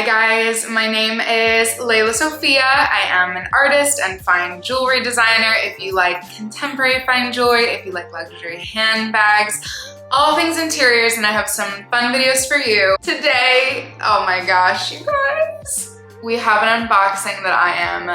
Hi guys, my name is Lela Sophia. I am an artist and fine jewelry designer. If you like contemporary fine jewelry, if you like luxury handbags, all things interiors, and I have some fun videos for you. Today, oh my gosh, you guys, we have an unboxing that I am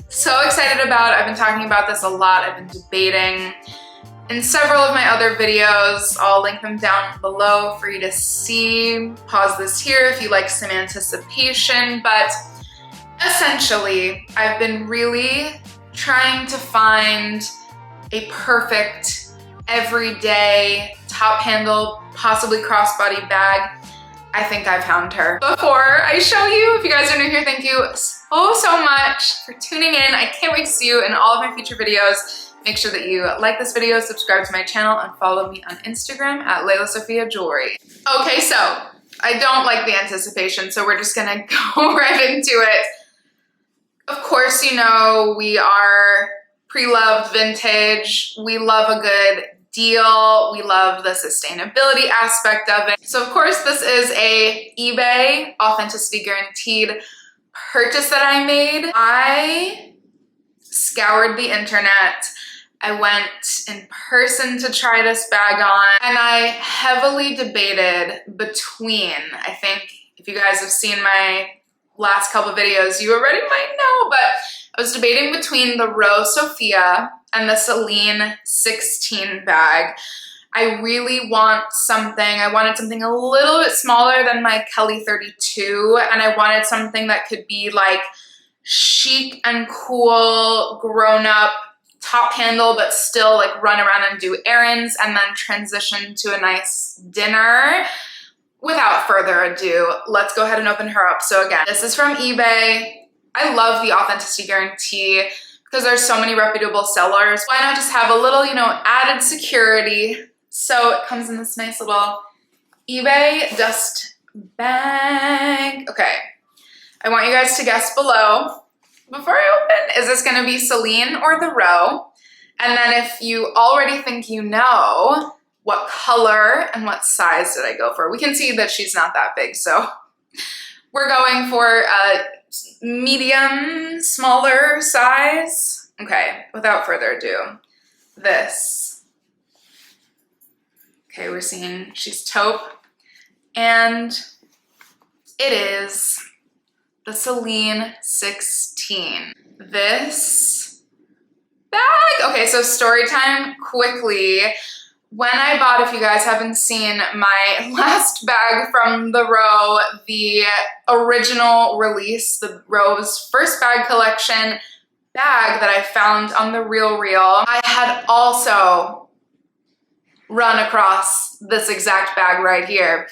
so excited about. I've been talking about this a lot. I've been debating in several of my other videos. I'll link them down below for you to see. Pause this here if you like some anticipation, but essentially, I've been really trying to find a perfect, everyday, top handle, possibly crossbody bag. I think I found her. Before I show you, if you guys are new here, thank you so much for tuning in. I can't wait to see you in all of my future videos. Make sure that you like this video, subscribe to my channel, and follow me on Instagram at Lela Sophia Jewelry. Okay, so I don't like the anticipation, so we're just gonna go right into it. Of course, you know, we are pre-loved vintage. We love a good deal. We love the sustainability aspect of it. So of course, this is a eBay authenticity guaranteed purchase that I made. I scoured the internet. I went in person to try this bag on, and I heavily debated between, I think if you guys have seen my last couple videos, you already might know, but I was debating between the Sophia and the Celine 16 bag. I really want something, I wanted something a little bit smaller than my Kelly 32, and I wanted something that could be like chic and cool, grown up, top handle, but still like run around and do errands and then transition to a nice dinner. Without further ado, let's go ahead and open her up. So again, this is from eBay. I love the authenticity guarantee because there's so many reputable sellers. Why not just have a little, you know, added security? So it comes in this nice little eBay dust bag. Okay, I want you guys to guess below, before I open, is this gonna be Celine or the Row? And then if you already think you know, what color and what size did I go for? We can see that she's not that big, so we're going for a medium, smaller size. Okay, without further ado, this. Okay, we're seeing she's taupe, and it is the Celine 16. This bag, okay, so story time quickly. When I bought, if you guys haven't seen my last bag from the Row, the original release, the Row's first bag collection bag that I found on the RealReal, I had also run across this exact bag right here.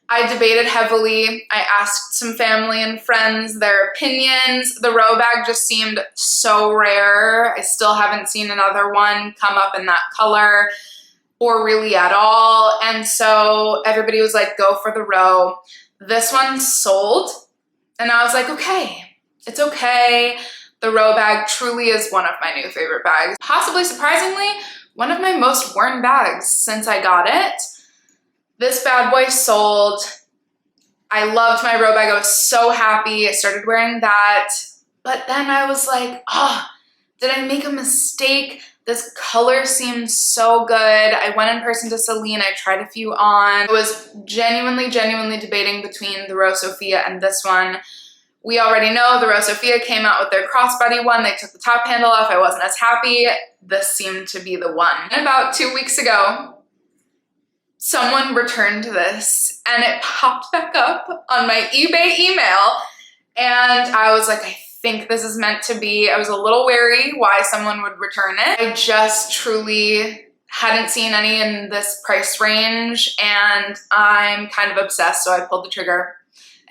I debated heavily. I asked some family and friends their opinions. The Row bag just seemed so rare. I still haven't seen another one come up in that color or really at all. And so everybody was like, go for the Row. This one sold. And I was like, okay, it's okay. The Row bag truly is one of my new favorite bags. Possibly surprisingly, one of my most worn bags since I got it. This bad boy sold. I loved my Row bag. I was so happy. I started wearing that. But then I was like, did I make a mistake? This color seemed so good. I went in person to Celine. I tried a few on. I was genuinely debating between the Sophia and this one. We already know the Sophia came out with their crossbody one. They took the top handle off. I wasn't as happy. This seemed to be the one. And about 2 weeks ago, someone returned this and it popped back up on my eBay email, and I was like, I think this is meant to be. I was a little wary why someone would return it. I just truly hadn't seen any in this price range, and I'm kind of obsessed, so I pulled the trigger.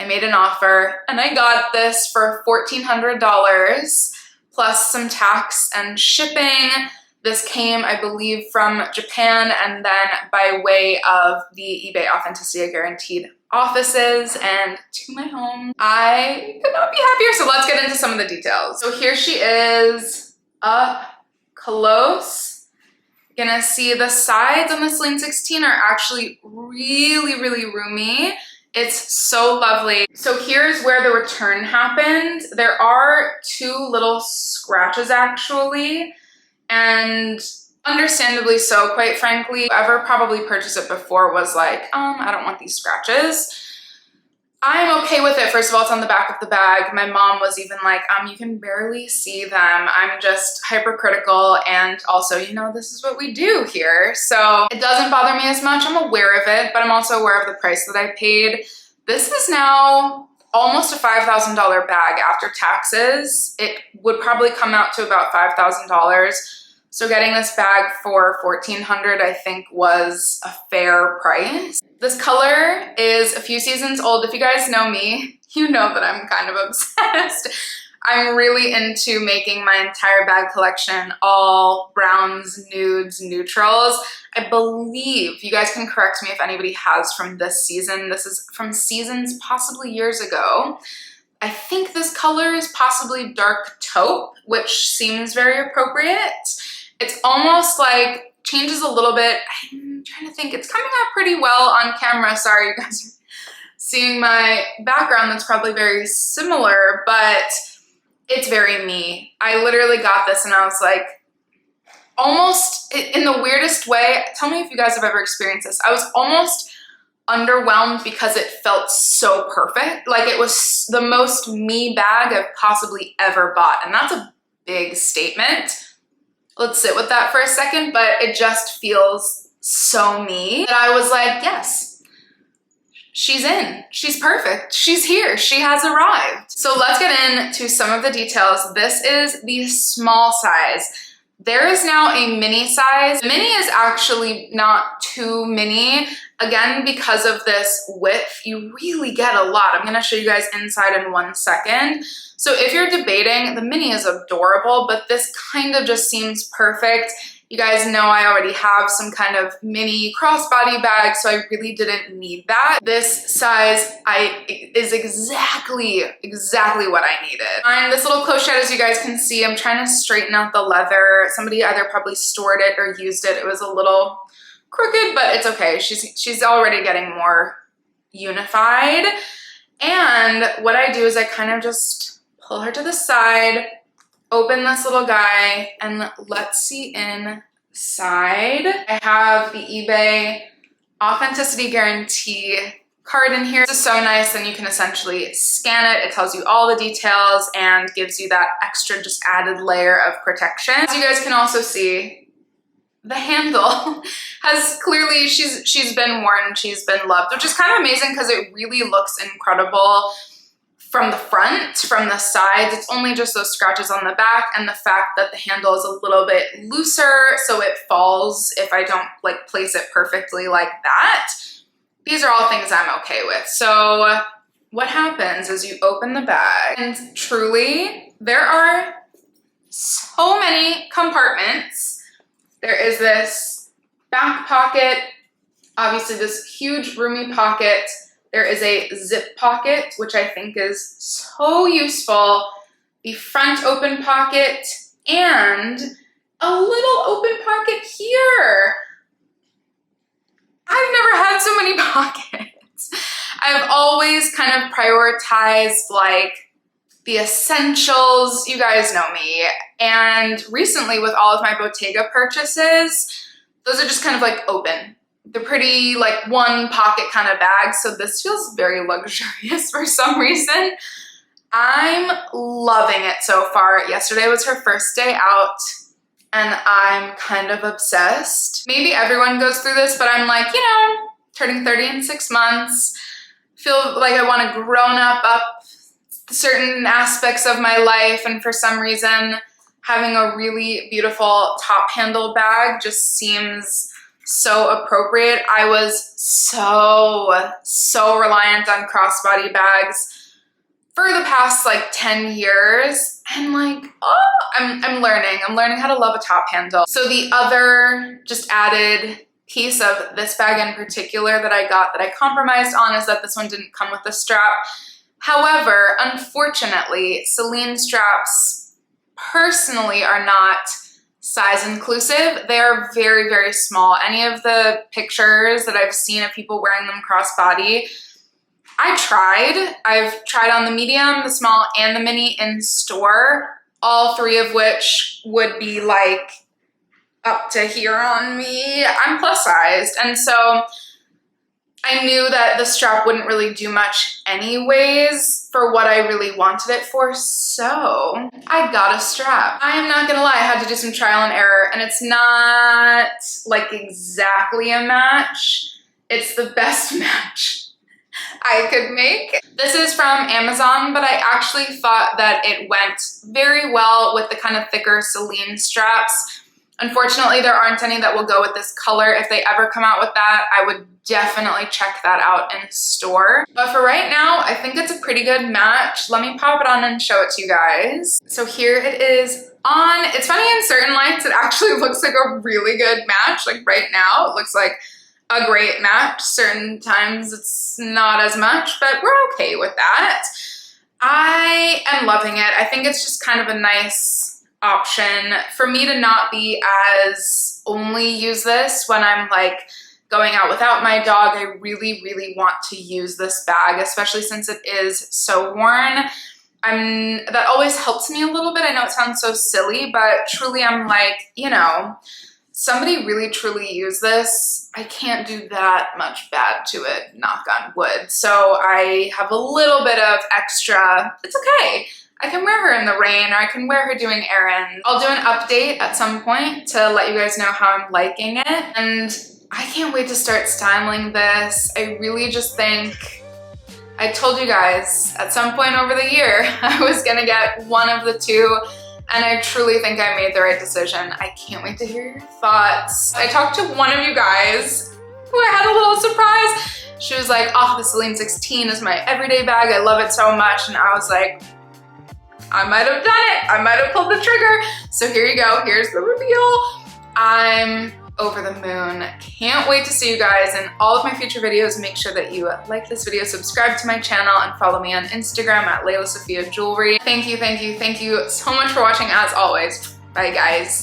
I made an offer, and I got this for $1,400 plus some tax and shipping. This came, I believe, from Japan, and then by way of the eBay Authenticity Guaranteed offices and to my home. I could not be happier, so let's get into some of the details. So here she is up close. You're gonna see the sides on the Celine 16 are actually really roomy. It's so lovely. So here's where the return happened. There are 2 little scratches actually, and understandably so, quite frankly. Whoever probably purchased it before was like, I don't want these scratches. I'm okay with it. First of all, it's on the back of the bag. My mom was even like, you can barely see them. I'm just hypercritical, and also, you know, this is what we do here. So it doesn't bother me as much. I'm aware of it, but I'm also aware of the price that I paid. This is now almost a $5,000 bag after taxes. It would probably come out to about $5,000. So getting this bag for $1,400, I think, was a fair price. This color is a few seasons old. If you guys know me, you know that I'm kind of obsessed. I'm really into making my entire bag collection all browns, nudes, neutrals. I believe, you guys can correct me if anybody has from this season. This is from seasons possibly years ago. I think this color is possibly dark taupe, which seems very appropriate. It's almost like changes a little bit. I'm trying to think. It's coming out pretty well on camera. Sorry, you guys are seeing my background. That's probably very similar, but it's very me. I literally got this and I was like, almost in the weirdest way. Tell me if you guys have ever experienced this. I was almost underwhelmed because it felt so perfect. Like it was the most me bag I've possibly ever bought. And that's a big statement. Let's sit with that for a second, but it just feels so me that I was like, yes, she's in, she's perfect, she's here, she has arrived. So let's get into some of the details. This is the small size. There is now a mini size. The mini is actually not too mini. Again, because of this width, you really get a lot. I'm gonna show you guys inside in 1 second. So if you're debating, the mini is adorable, but this kind of just seems perfect. You guys know I already have some kind of mini crossbody bag, so I really didn't need that. This size is exactly what I needed. And this little clochette, as you guys can see, I'm trying to straighten out the leather. Somebody either probably stored it or used it. It was a little crooked, but it's okay. She's already getting more unified. And what I do is I kind of just pull her to the side, open this little guy, and let's see inside. I have the eBay authenticity guarantee card in here. This is so nice, and you can essentially scan it. It tells you all the details and gives you that extra just added layer of protection. As you guys can also see, the handle has clearly, she's been worn, she's been loved, which is kind of amazing because it really looks incredible from the front. From the sides, it's only just those scratches on the back, and the fact that the handle is a little bit looser so it falls if I don't like place it perfectly like that. These are all things I'm okay with. So what happens is you open the bag, and truly there are so many compartments. There is this back pocket, obviously this huge roomy pocket. There is a zip pocket, which I think is so useful. The front open pocket and a little open pocket here. I've never had so many pockets. I've always kind of prioritized like the essentials. You guys know me. And recently with all of my Bottega purchases, those are just kind of like open. They're pretty like one pocket kind of bags. So this feels very luxurious for some reason. I'm loving it so far. Yesterday was her first day out and I'm kind of obsessed. Maybe everyone goes through this, but I'm like, you know, turning 30 in 6 months. Feel like I want to grown up certain aspects of my life, and for some reason having a really beautiful top handle bag just seems so appropriate. I was so reliant on crossbody bags for the past like 10 years, and like, I'm learning how to love a top handle. So the other just added piece of this bag in particular that I got that I compromised on is that this one didn't come with a strap. However, unfortunately, Celine straps personally are not size inclusive. They're very small. Any of the pictures that I've seen of people wearing them crossbody, I've tried on the medium, the small, and the mini in store, all three of which would be like up to here on me. I'm plus sized, and so I knew that the strap wouldn't really do much anyways for what I really wanted it for, so I got a strap. I am not gonna lie, I had to do some trial and error, and it's not like exactly a match. It's the best match I could make. This is from Amazon, but I actually thought that it went very well with the kind of thicker Celine straps. Unfortunately, there aren't any that will go with this color. If they ever come out with that, I would definitely check that out in store. But for right now, I think it's a pretty good match. Let me pop it on and show it to you guys. So here it is on. It's funny, in certain lights, it actually looks like a really good match. Like right now, it looks like a great match. Certain times it's not as much, but we're okay with that. I am loving it. I think it's just kind of a nice option for me to not be as only use this when I'm like going out without my dog. I really, really want to use this bag, especially since it is so worn. That always helps me a little bit. I know it sounds so silly, but truly I'm like, you know, somebody really truly use this, I can't do that much bad to it, knock on wood. So I have a little bit of extra, it's okay. I can wear her in the rain, or I can wear her doing errands. I'll do an update at some point to let you guys know how I'm liking it. And I can't wait to start styling this. I really just think, I told you guys at some point over the year, I was gonna get one of the two, and I truly think I made the right decision. I can't wait to hear your thoughts. I talked to one of you guys who I had a little surprise. She was like, oh, the Celine 16 is my everyday bag. I love it so much. And I was like, I might have done it. I might have pulled the trigger. So here you go. Here's the reveal. I'm over the moon. Can't wait to see you guys in all of my future videos. Make sure that you like this video, subscribe to my channel, and follow me on Instagram at Lela Sophia Jewelry. Thank you so much for watching as always. Bye guys.